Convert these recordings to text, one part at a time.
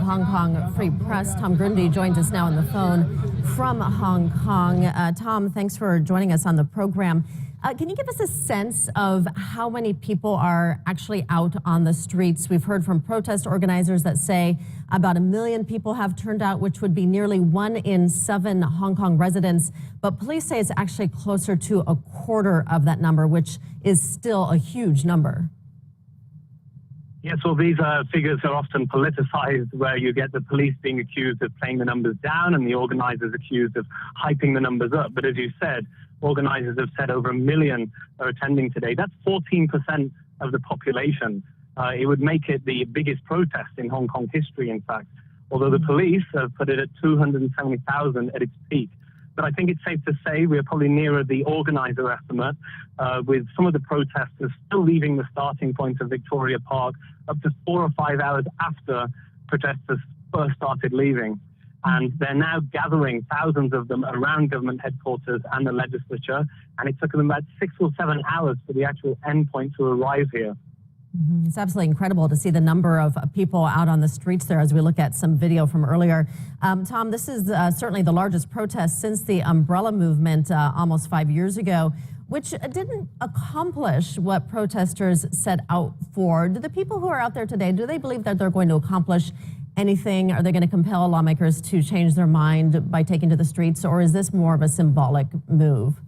Hong Kong Free Press. Tom Grundy joins us now on the phone from Hong Kong. Tom, thanks for joining us on the program. Can you give us a sense of how many people are actually out on the streets? We've heard from protest organizers that say about 1 million people have turned out, which would be nearly 1 in 7 Hong Kong residents. But police say it's actually closer to a quarter of that number, which is still a huge number. Yes, well, these figures are often politicized, where you get the police being accused of playing the numbers down and the organizers accused of hyping the numbers up. But as you said, organizers have said over 1 million are attending today. That's 14% of the population. It would make it the biggest protest in Hong Kong history, in fact, although the police have put it at 270,000 at its peak. But I think it's safe to say we're probably nearer the organizer estimate, with some of the protesters still leaving the starting point of Victoria Park up to 4 or 5 hours after protesters first started leaving. And they're now gathering, thousands of them, around government headquarters and the legislature. And it took them about 6 or 7 hours for the actual endpoint to arrive here. It's absolutely incredible to see the number of people out on the streets there as we look at some video from earlier. Tom, this is certainly the largest protest since the umbrella movement almost 5 years ago, which didn't accomplish what protesters set out for. Do the people who are out there today, do they believe that they're going to accomplish anything? Are they going to compel lawmakers to change their mind by taking to the streets, or is this more of a symbolic move?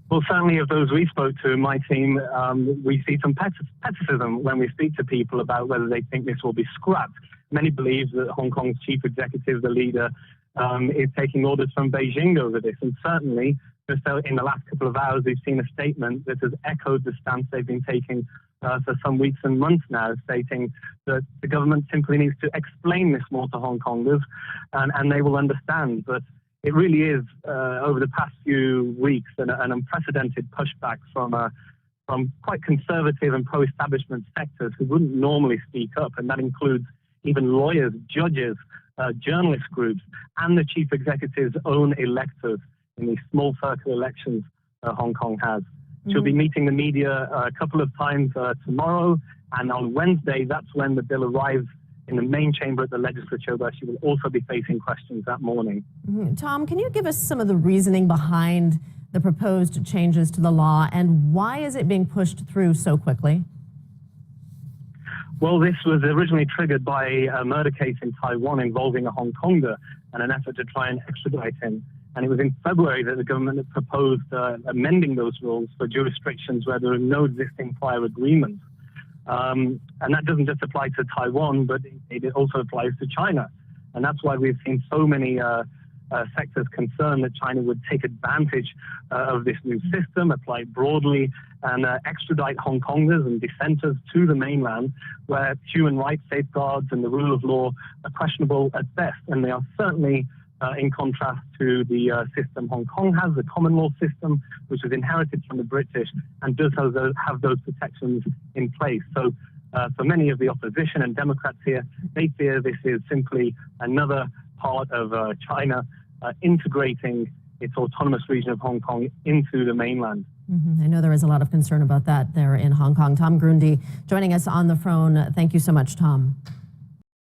Well, certainly of those we spoke to, my team, we see some pessimism when we speak to people about whether they think this will be scrapped. Many believe that Hong Kong's chief executive, the leader, is taking orders from Beijing over this. And certainly, just in the last couple of hours, we've seen a statement that has echoed the stance they've been taking for some weeks and months now, stating that the government simply needs to explain this more to Hong Kongers, and they will understand. But it really is, over the past few weeks, an unprecedented pushback from quite conservative and pro-establishment sectors who wouldn't normally speak up, and that includes even lawyers, judges, journalist groups, and the chief executive's own electors in these small circle elections Hong Kong has. She'll be meeting the media a couple of times tomorrow, and on Wednesday, that's when the bill arrives in the main chamber at the legislature, where she will also be facing questions that morning. Tom, can you give us some of the reasoning behind the proposed changes to the law, and why is it being pushed through so quickly? Well, this was originally triggered by a murder case in Taiwan involving a Hong Konger and an effort to try and extradite him. And it was in February that the government had proposed amending those rules for jurisdictions where there are no existing prior agreements. And that doesn't just apply to Taiwan, but it also applies to China. And that's why we've seen so many sectors concerned that China would take advantage of this new system, apply it broadly, and extradite Hong Kongers and dissenters to the mainland, where human rights safeguards and the rule of law are questionable at best. And they are certainly in contrast to the system Hong Kong has, the common law system, which was inherited from the British and does have those protections in place. So for many of the opposition and Democrats here, they fear this is simply another part of China integrating its autonomous region of Hong Kong into the mainland. I know there is a lot of concern about that there in Hong Kong. Tom Grundy joining us on the phone. Thank you so much, Tom.